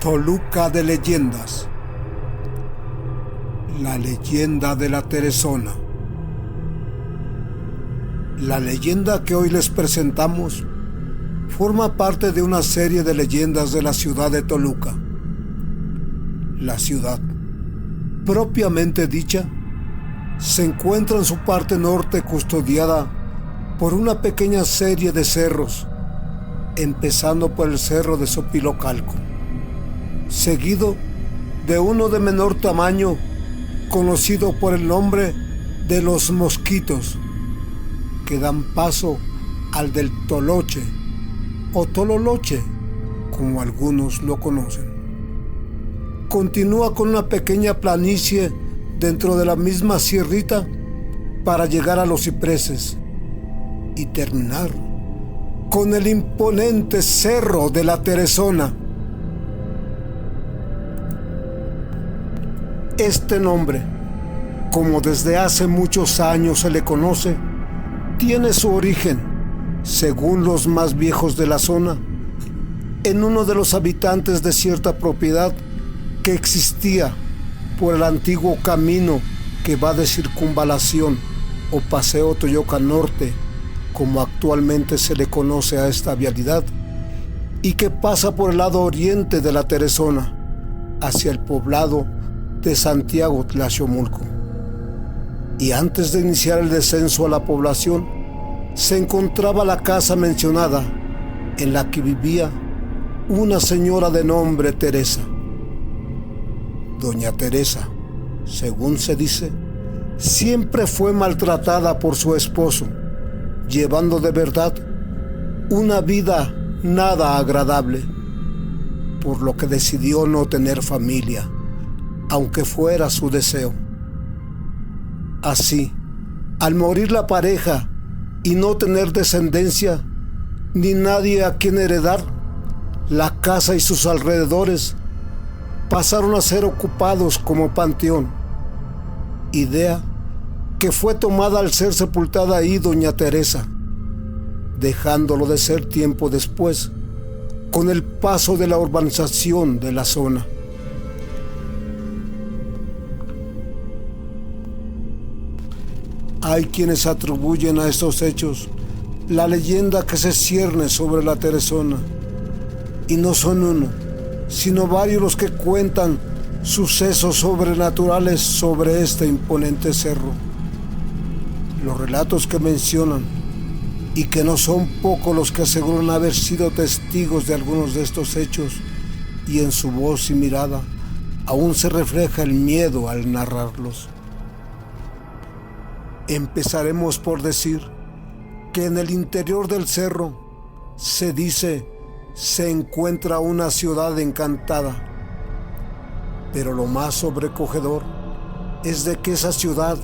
Toluca de leyendas. La leyenda de la Teresona. La leyenda que hoy les presentamos forma parte de una serie de leyendas de la ciudad de Toluca. La ciudad, propiamente dicha, se encuentra en su parte norte custodiada por una pequeña serie de cerros, empezando por el cerro de Sopilocalco, seguido de uno de menor tamaño conocido por el nombre de los Mosquitos, que dan paso al del Toloche o Tololoche, como algunos lo conocen. Continúa con una pequeña planicie dentro de la misma sierrita para llegar a los cipreses y terminar con el imponente cerro de la Teresona. Este nombre, como desde hace muchos años se le conoce, tiene su origen, según los más viejos de la zona, en uno de los habitantes de cierta propiedad que existía por el antiguo camino que va de Circunvalación o Paseo Toyoca Norte, como actualmente se le conoce a esta vialidad, y que pasa por el lado oriente de la Teresona, hacia el poblado de Santiago Tlashomulco. Y antes de iniciar el descenso a la población, se encontraba la casa mencionada, en la que vivía una señora de nombre Teresa. Doña Teresa, según se dice, siempre fue maltratada por su esposo, llevando de verdad una vida nada agradable, por lo que decidió no tener familia, aunque fuera su deseo. Así, al morir la pareja y no tener descendencia, ni nadie a quien heredar, la casa y sus alrededores pasaron a ser ocupados como panteón, idea que fue tomada al ser sepultada ahí doña Teresa, dejándolo de ser tiempo después, con el paso de la urbanización de la zona. Hay quienes atribuyen a estos hechos la leyenda que se cierne sobre la Teresona, y no son uno, sino varios los que cuentan sucesos sobrenaturales sobre este imponente cerro. Los relatos que mencionan, y que no son pocos los que aseguran haber sido testigos de algunos de estos hechos, y en su voz y mirada aún se refleja el miedo al narrarlos. Empezaremos por decir que en el interior del cerro, se dice, se encuentra una ciudad encantada. Pero lo más sobrecogedor es de que esa ciudad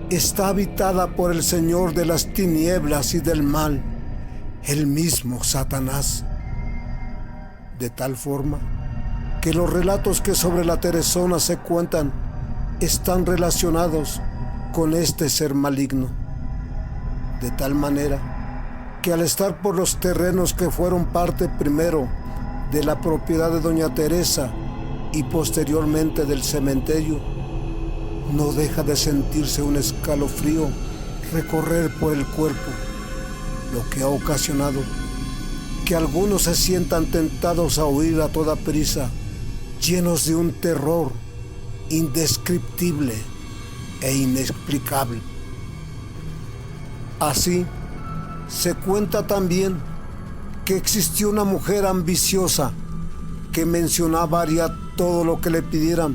está habitada por el Señor de las tinieblas y del mal, el mismo Satanás. De tal forma que los relatos que sobre la Teresona se cuentan están relacionados con este ser maligno, de tal manera que al estar por los terrenos que fueron parte primero de la propiedad de doña Teresa y posteriormente del cementerio, no deja de sentirse un escalofrío recorrer por el cuerpo, lo que ha ocasionado que algunos se sientan tentados a huir a toda prisa, llenos de un terror indescriptible e inexplicable. Así, se cuenta también que existió una mujer ambiciosa que mencionaba haría todo lo que le pidieran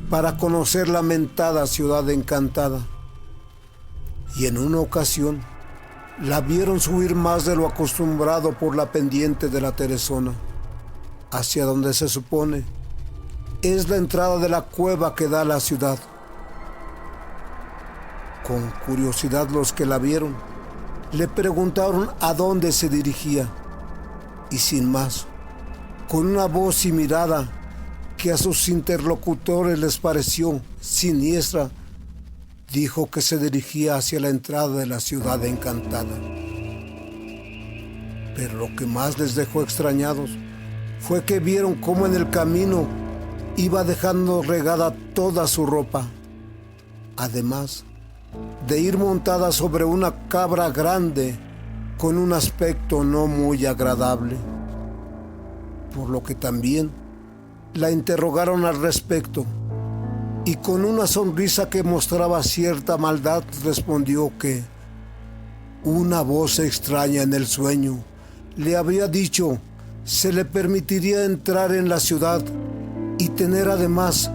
para conocer la mentada ciudad encantada. Y en una ocasión, la vieron subir más de lo acostumbrado por la pendiente de la Teresona, hacia donde se supone es la entrada de la cueva que da a la ciudad. Con curiosidad los que la vieron le preguntaron a dónde se dirigía, y sin más, con una voz y mirada que a sus interlocutores les pareció siniestra, dijo que se dirigía hacia la entrada de la ciudad encantada. Pero lo que más les dejó extrañados fue que vieron cómo en el camino iba dejando regada toda su ropa, además de ir montada sobre una cabra grande con un aspecto no muy agradable, por lo que también la interrogaron al respecto, y con una sonrisa que mostraba cierta maldad respondió que una voz extraña en el sueño le había dicho se le permitiría entrar en la ciudad y tener además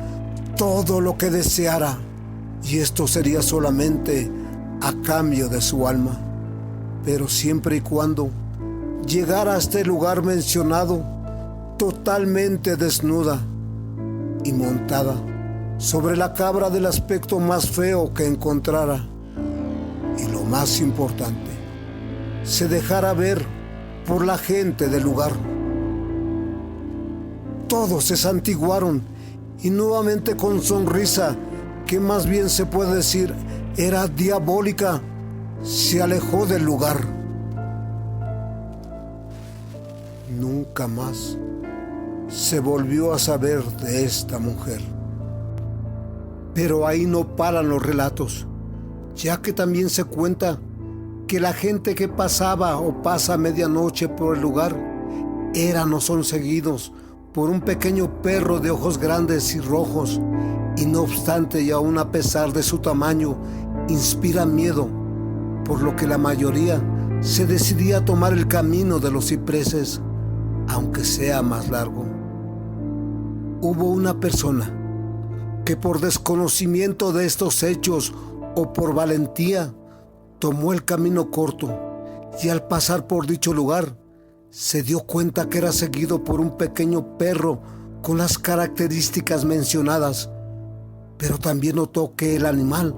todo lo que deseara, y esto sería solamente a cambio de su alma, pero siempre y cuando llegara a este lugar mencionado totalmente desnuda y montada sobre la cabra del aspecto más feo que encontrara, y lo más importante, se dejara ver por la gente del lugar. Todos se santiguaron y nuevamente con sonrisa, que más bien se puede decir era diabólica, se alejó del lugar. Nunca más se volvió a saber de esta mujer. Pero ahí no paran los relatos, ya que también se cuenta que la gente que pasaba o pasa a medianoche por el lugar eran o son seguidos por un pequeño perro de ojos grandes y rojos, y no obstante y aún a pesar de su tamaño inspira miedo, por lo que la mayoría se decidía a tomar el camino de los cipreses, aunque sea más largo. Hubo una persona que por desconocimiento de estos hechos o por valentía tomó el camino corto, y al pasar por dicho lugar se dio cuenta que era seguido por un pequeño perro con las características mencionadas, pero también notó que el animal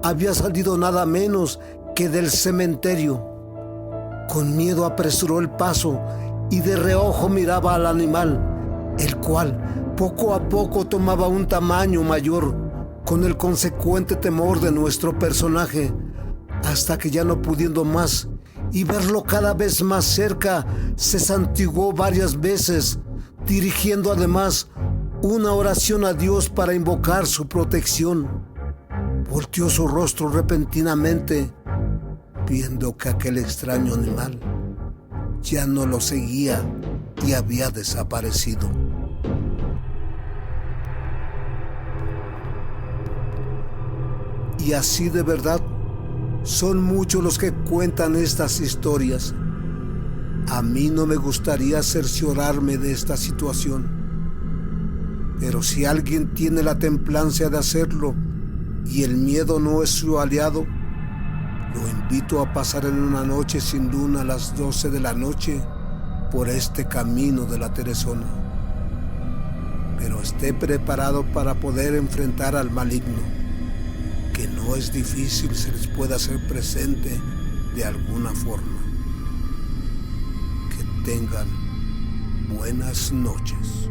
había salido nada menos que del cementerio. Con miedo apresuró el paso y de reojo miraba al animal, el cual poco a poco tomaba un tamaño mayor, con el consecuente temor de nuestro personaje, hasta que ya no pudiendo más y verlo cada vez más cerca, se santiguó varias veces, dirigiendo además una oración a Dios para invocar su protección. Volteó su rostro repentinamente, viendo que aquel extraño animal ya no lo seguía y había desaparecido. Y así de verdad son muchos los que cuentan estas historias. A mí no me gustaría cerciorarme de esta situación, pero si alguien tiene la templanza de hacerlo y el miedo no es su aliado, lo invito a pasar en una noche sin luna a las 12 de la noche por este camino de la Teresona. Pero esté preparado para poder enfrentar al maligno, que no es difícil se les pueda hacer presente de alguna forma. Que tengan buenas noches.